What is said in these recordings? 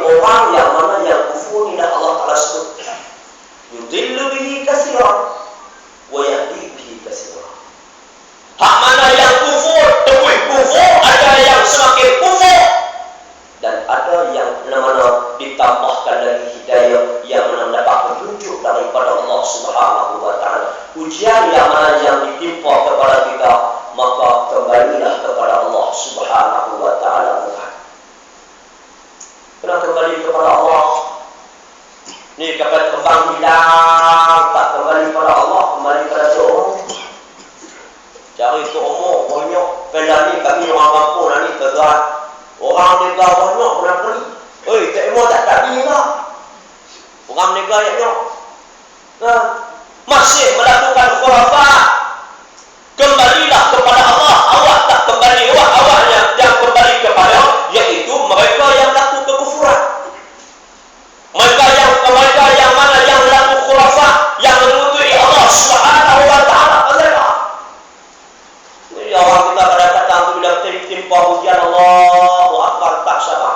orang yang mana yang kufur ini Allah Ta'ala sebut. Yudillu bihi katsiran wa yahdi bihi katsiran. Hak mana yang kufur, temui kufur, ada yang semakin kufur, dan ada yang mana ditambahkan lagi hidayah yang mendapat petunjuk daripada Allah Subhanahu wa Ta'ala. Ujian yang mana yang ditimpa kepada kita, maka kembalilah kepada Allah Subhanahu wa Ta'ala. Kena kembali kepada Allah. Ni kapal kembang hilang, tak kembali kepada Allah, kembali kepada Tuhan. Cari tu umur banyak. Pada ni kami orang kampung ni tegar. Orang negara banyak pernah beli. Oi, tak mau tak tadi lah. Orang negara banyak. Masih melakukan khurafat. Kembalilah kepada Allah. Awak tak kembali, awaknya yang kembali kepada, iaitu mereka yang melakukan kekufuran. Mereka yang mana yang melakukan khurafat, yang menutupi Allah Subhanahu wa Ta'ala. Jadi orang kita kadang-kadang tu bila timpa ujian, Allahu Akbar, tak sabar.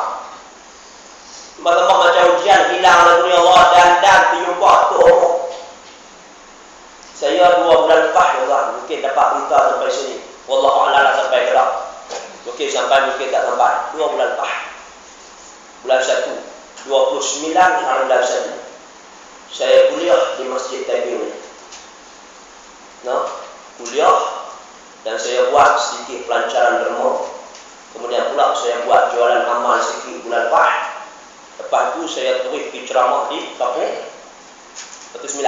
Macam ujian hilang lagu ni Allah dan tiupak tu umur. Saya 2 bulan lepas mungkin dapat berita sampai sini. Wallahu a'lam sampai ke tak. Mungkin sampai, mungkin tak sampai. 2 bulan lepas. Bulan 1, 29 hari bulan 1. Saya kuliah di Masjid Taibin. Kuliah dan saya buat sedikit pelancaran derma. Kemudian pula saya buat jualan amal sedikit bulan lepas. Lepas tu saya terus pergi ceramah di kampung Batu 9.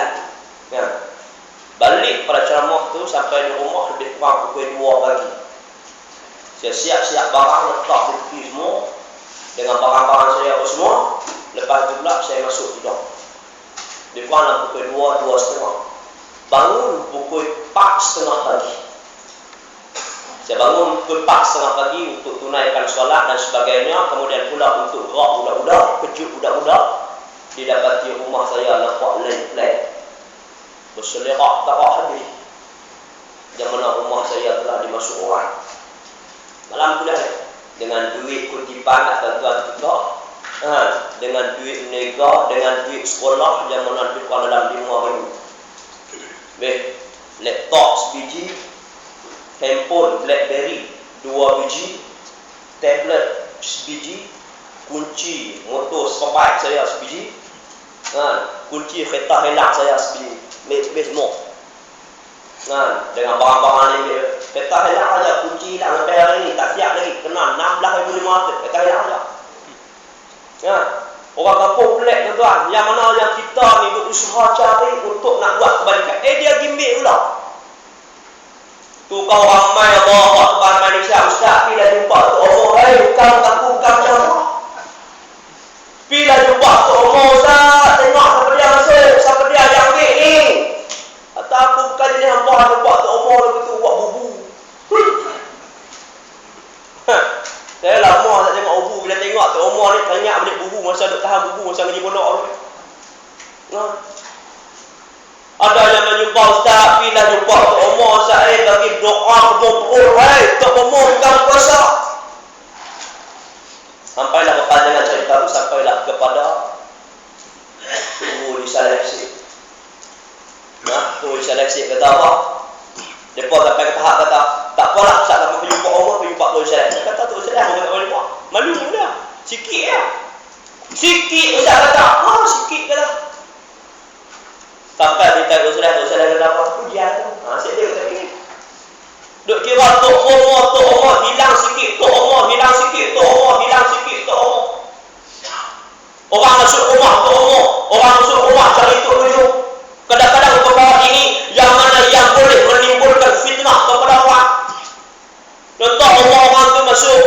Balik pada ceramah tu sampai di rumah lebih kurang pukul 2 pagi. Saya siap-siap barang, letak di tepi semua dengan barang-barang saya apa semua. Lepas tu pula saya masuk tidur. Lebih kurang pukul 2, 2.30. Bangun pukul 4.30 pagi. Saya bangun pukul 4.30 pagi untuk tunaikan solat dan sebagainya. Kemudian pula untuk gerak budak-budak, kejut budak-budak. Didapati rumah saya nampak lain-lain, berselerak tak habis. Yang mana rumah saya telah dimasuk orang. Malam kuliah dengan duit kutipan tuan-tuan kita, dengan duit negara, dengan duit sekolah yang mana lebih kurang dalam 5,000. Laptop sebiji, handphone BlackBerry 2 biji, tablet sebiji, kunci motor sport saya sebiji, kunci kereta helak saya sebiji. Best semua. Dengan barang-barang ni, kereta helak aja, kunci hilang sampai hari ni tak siap lagi. Kena 16,500 kereta helak aja. Orang kampung pelik tuan-tuan, yang mana yang kita ni berusaha cari untuk nak buat kebaikan. Dia gimbik pula. Tu kau ramai Allah Akbar Malaysia Ustaz, bila jumpa tu Allah, bukan aku bukan macam tu. Bila jumpa tu Allah Ustaz, tengok siapa dia masuk, siapa dia yang ambil ni. Atau aku bukan jadi hamba, jumpa tu Allah begitu buat bubu. Saya lama tak tengok bubu, bila tengok tu Allah ni banyak balik bubu, masa duk tahan bubu, masa ngaji pondok tu. Ada yang menjumpa Ustaz, bila jumpa tu Allah Ustaz, bagi doa kebun tak memurkan kuasa. Sampailah kepanjangan cerita tu, sampailah kepada guru di seleksi. Guru di seleksi kata apa? Mereka sampai ke tahap kata, tak apalah Ustaz, kami pergi jumpa Allah, pergi jumpa guru di seleksi. Kata tu Ustaz, aku tak boleh buat. Malu dia. Sikit lah. Sikit Ustaz kata. Sikit kata. Sampai berita Ustaz kata apa? Ujian tu. Asyik dia kata gini. Duk kira tok Allah hilang sikit, tok Allah hilang sikit, tok Allah hilang sikit, tok Allah. Orang masuk rumah tok Allah, orang masuk rumah cari tok dulu. Kadang-kadang perkara ini yang mana yang boleh menimbulkan fitnah kepada orang. Contoh orang tu masuk,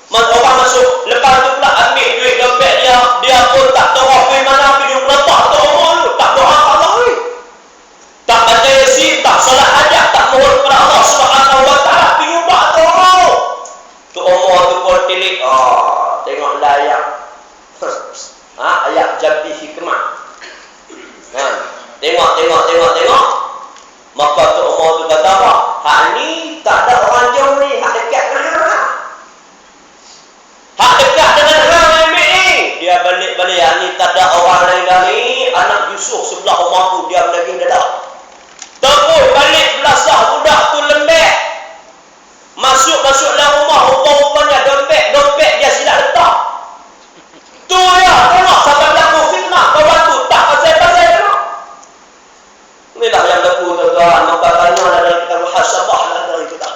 orang masuk, lepas tu pula ambil duit dompet dia pun tak tahu pergi mana, pergi meletak tok Allah tu, tak doa Allah ni. Tak baca Yasin, tak solat hajat, tak mohon kepada Allah Subhanahu wa Ta'ala, pergi ubah tu Allah. Tu Allah tu pun tilik, tengoklah ayat. Ayat Jabdi Hikmah. Tengok. Maka tu Allah tu kata apa? Hak ni tak ada orang jauh ni, hak dekat dengan hak. Hak dekat dengan hak ambil ni. Dia musuh sebelah rumah tu dia lagi dadah. Terus balik belasah budak tu lembek. Masuk dalam rumah, rupa-rupanya dompet dia silap letak. Tu ya, tengok sampai berlaku fitnah. Kawan tu tak pasal-pasal tengok. Inilah yang berlaku tuan-tuan. Maka tanya dalam kitab muhasabah dari kita.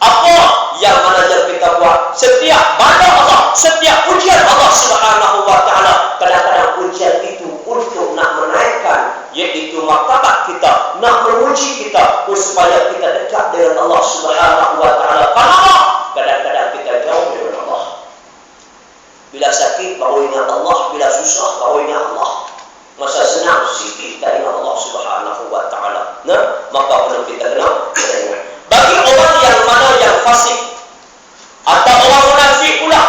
Apa yang manajer kita buat? Setiap bala Allah, setiap ujian Allah Subhanahu wa taala, kadang-kadang ujian itu untuk nak menaikkan iaitu martabat kita, nak menguji kita supaya kita dekat dengan Allah Subhanahu wa taala. Kenapa? Kadang-kadang kita jauh dari Allah. Bila sakit baru ingat Allah, bila susah baru ingat Allah. Masa senang sikit kita ingat Allah Subhanahu wa taala. Nah, maka perlu kita kenal. Bagi orang yang mana yang fasik atau orang munafik pula,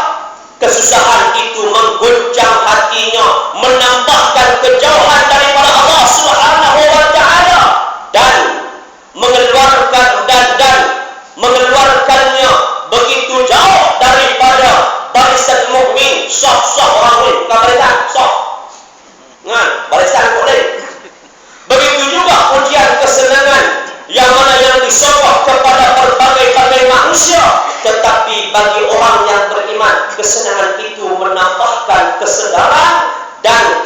kesusahan itu mengguncang hatinya, menambahkan kejauhan daripada Allah Subhanahu wa taala dan mengeluarkannya begitu jauh daripada barisan mukmin, saf orang ni, bukan barisan saf. Barisan boleh. Begitu juga ujian kesenangan yang mana yang disokong kepada berbagai-bagai manusia, tetapi bagi orang yang beriman, kesenangan itu menambahkan kesedaran dan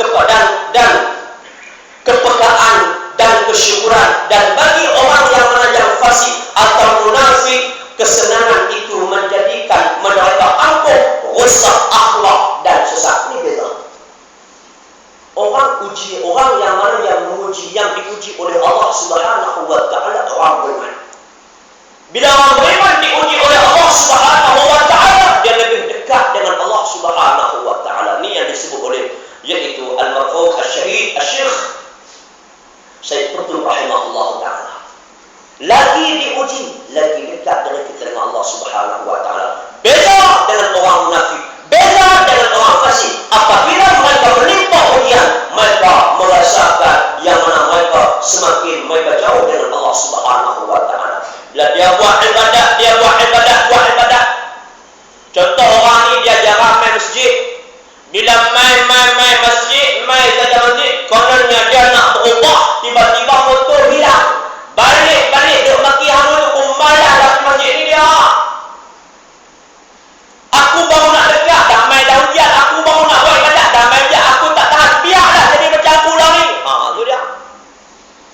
kepekaan dan kesyukuran. Dan bagi orang yang mana yang fasik atau munafik, kesenangan itu menjadikan mereka angkuh, rusak akhlak dan sesat. Ini beza. Orang yang mana yang menguji, yang diuji oleh Allah Subhanahu wa taala, orang beriman. Bila orang beriman diuji oleh Allah Subhanahu wa taala, dia lebih dekat dengan Allah Subhanahu wa taala. Ini yang disebut oleh yaitu al-marhum asy-syahid asy-syekh Syekh Qutb rahimahullah taala. Lagi diuji, lagi dekat dengan Allah Subhanahu wa taala. Beza dengan orang munafik, beza dengan orang fasik. Apabila mereka menimpa ujian, mereka merasakan yang mana mereka semakin mereka jauh dengan Allah Subhanahu wa taala. Bila dia buat ibadat. Contoh orang ni dia jarang main masjid. Bila main masjid, main saja masjid, kononnya dia nak berubah, tiba-tiba motor hilang. Balik duk maki hang tu malah dah masjid ni dia. Aku baru nak dekat, dah main dah hujan, aku baru nak buat ibadat, dah main hujan, aku tak tahan, biarlah jadi macam aku lah ni. Tu dia.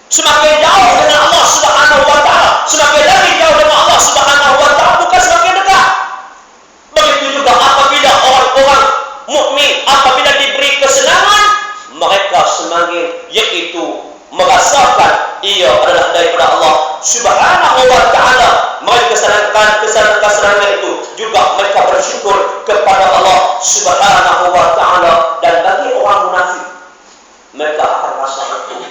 Semakin jauh dengan Allah Subhanahu wa taala, semakin lagi jauh dengan Allah Subhanahu wa taala, bukan semakin dekat. Begitu juga apabila orang-orang mukmin apabila diberi kesenangan, mereka semakin iaitu merasakan ia adalah daripada Allah Subhanahu wa taala. Mereka kesenangan itu juga mereka bersyukur kepada Allah Subhanahu wa taala. Dan bagi orang munafik, mereka akan rasa itu.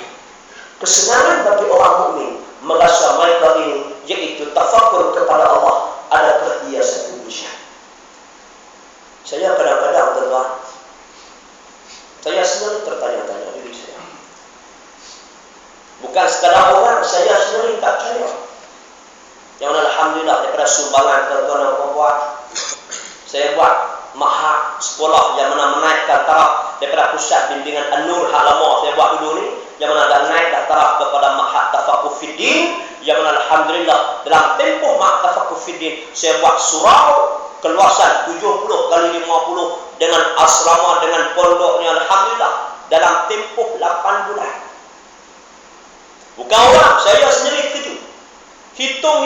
Kesenangan bagi orang mukmin, merasa mereka ini yaitu tafakur kepada Allah, adakah dia satu ujian. Saya kadang-kadang tuan-tuan, saya sendiri tertanya-tanya diri saya. Bukan sekadar orang, saya sendiri tak percaya. Yang mana alhamdulillah daripada sumbangan tuan-tuan dan puan-puan, saya buat mahad sekolah yang mana menaikkan taraf daripada pusat bimbingan An-Nur hak lama saya buat dulu ni, yang mana dah naik dah taraf kepada mahad Tafaquh Fiddin, yang mana alhamdulillah dalam tempoh mahad Tafaquh Fiddin saya buat surau keluasan 70 kali 50 dengan asrama dengan pondoknya, alhamdulillah dalam tempoh 8 bulan. Bukan orang, saya sendiri setuju. Hitung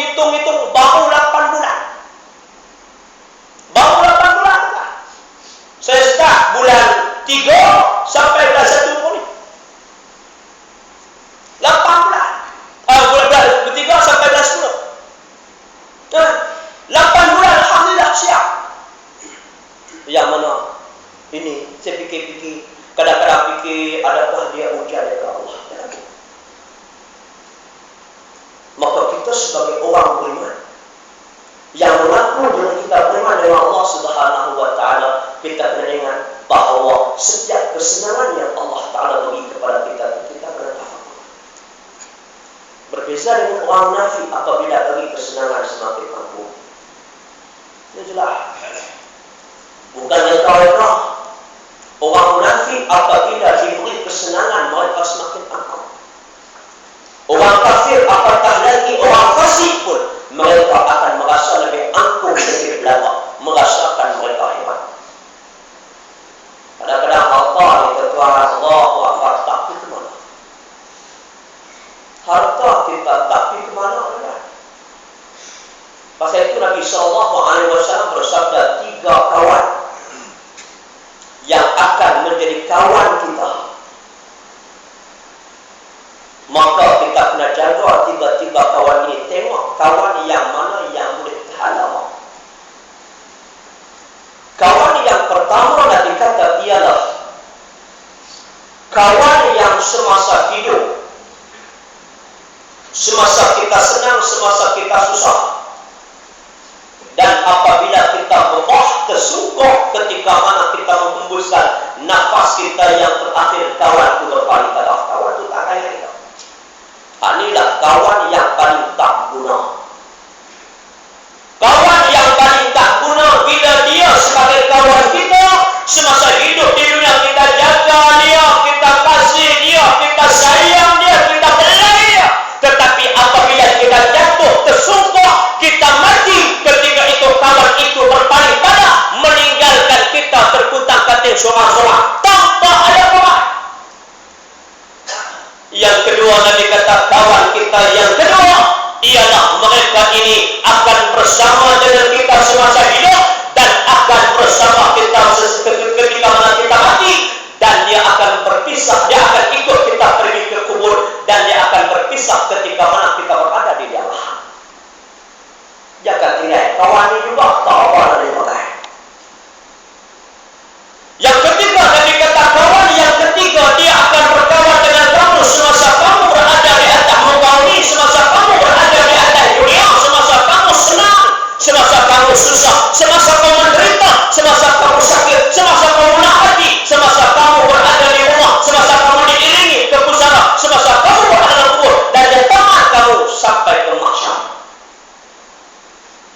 baru 8 bulan. Baru 8 bulan kan? Saya start bulan 3 sampai bulan 1 pun ni. 8 bulan. Bulan 3 sampai bulan 10. 8 bulan alhamdulillah siap. Yang mana ini saya fikir-fikir, kadang-kadang fikir adakah dia ujian dari Allah. Maka kita sebagai orang beriman yang mengaku dengan kita beriman dengan Allah Subhanahu wa taala, kita kena ingat bahawa setiap kesenangan yang Allah taala beri kepada kita, kita kena tafakur. Berbeza dengan orang munafik apabila bagi kesenangan semakin angkuh. Ini jelas. Bukan mereka orang munafik apabila diberi kesenangan menjadi kawan kita, maka kita kena jaga tiga-tiga kawan ini. Tengok kawan yang mana yang boleh tahan lama. Kawan yang pertama Nabi kata ialah kawan yang semasa hidup, semasa kita senang, semasa kita susah, dan apabila kita berwah tersungguh ketika mana kita menghembuskan nafas kita yang terakhir, kawan itu berpaling kalah. Kawan itu tak kaya kita. Inilah kawan yang paling tak guna. Kawan yang paling tak guna bila dia sebagai kawan kita semasa hidup di dunia, kita jaga dia, kita kasih dia, kita sayang dia, kita belai dia. Tetapi apabila kita jatuh tersungguh, kita mati, ketika itu kawan itu berpaling kalah, meninggalkan kita terkutak-katik seorang-seorang tanpa ada kawan. Yang kedua, Nabi kata kawan kita yang kedua ialah mereka ini akan bersama dengan kita semasa hidup dan akan bersama kita ketika mana kita mati, dan dia akan berpisah, dia akan ikut kita pergi ke kubur, dan dia akan berpisah ketika mana kita berada di dalam. Jangan tinggal kawan ini juga tak apa nak dipakai. Yang ketiga, Nabi kata kawan yang ketiga dia akan berkawan dengan kamu semasa kamu berada di atas muka bumi, semasa kamu berada di atas dunia, semasa kamu senang, semasa kamu susah, semasa kamu menderita, semasa kamu sakit, semasa kamu nak hati, semasa kamu berada di rumah, semasa kamu diiringi ke pusara, semasa kamu berada di kubur, dan di tangan kamu sampai ke mahsyar.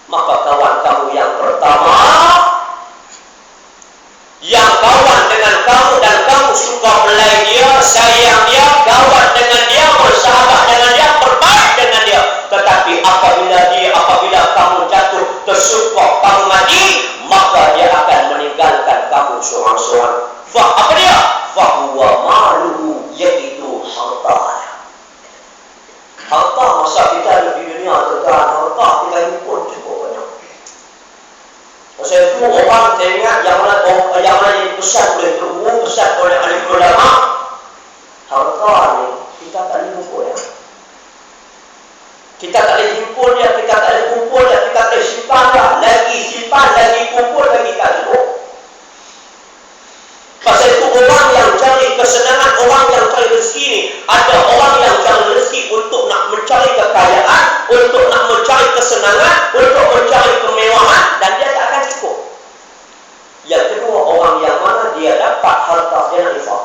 Maka kawan kamu yang pertama, yang kawan dengan kamu dan kamu suka belai dia, sayang dia, kawan dengan dia, bersahabat dengan dia, berbaik dengan dia. Tetapi apabila kamu jatuh tersungkur, kamu mati, maka dia akan meninggalkan kamu seorang-seorang. Apa dia? Fahuwa maluhu, yaitu harta. Harta masa kita ada di dunia, harta kita himpun cukup banyak. Saya itu orang teringat yang mana besar oleh tubuh, besar oleh alim ulama, harta ni kita tak boleh kumpul ya. Kita tak boleh himpun dia, kita tak boleh kumpul dia, kita tak boleh simpan dia. Lagi simpan, lagi kumpul, lagi tak cukup. Pasal itu orang yang cari kesenangan, orang yang cari rezeki ni, ada orang yang cari rezeki untuk nak mencari kekayaan, untuk nak mencari kesenangan, untuk mencari kemewahan, dan dia tak akan cukup. Yang kedua, orang yang mana dia dapat harta, dia nak infak.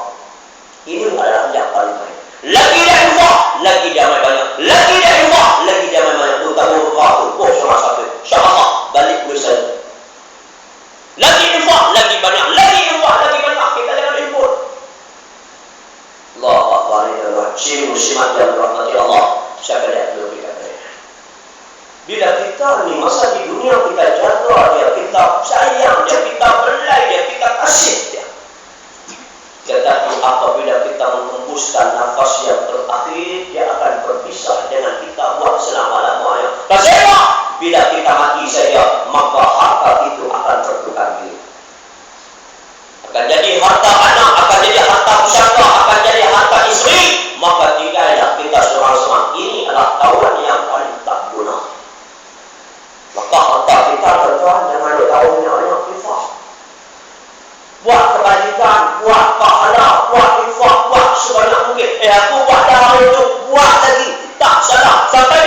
Ini adalah yang paling baik. Lagi dia infak, lagi dia amal banyak. Lagi dia infak, lagi dia amal banyak. Utama berapa? Oh, salah satu. InsyaAllah, balik bersama. Lagi infak, lagi banyak. Lagi infak, lagi banyak. Kita jangan impun. Allah Akbar. Muslimat dan rahmati Allah. Siapa lihat dulu kita berada. Bila kita ni masa di dunia kita jaga dia, kita sayang dia, kita belai dia, kita kasih dia. Tetapi apabila kita menghembuskan nafas yang terakhir, dia akan berpisah dengan kita buat selama-lamanya. Kenapa? Bila kita mati saja, maka harta itu akan bertukar diri. Akan jadi harta anak, akan jadi harta pusaka, akan jadi harta isteri. Maka tinggallah kita seorang-seorang. Ini adalah kawan yang paling tak guna. Maka harta kita tuan-tuan jangan ada kawan yang banyak infak. Buat kebajikan, buat pahala, buat infak, buat sebanyak mungkin. Aku buat dah itu, buat lagi. Tak salah. Sampai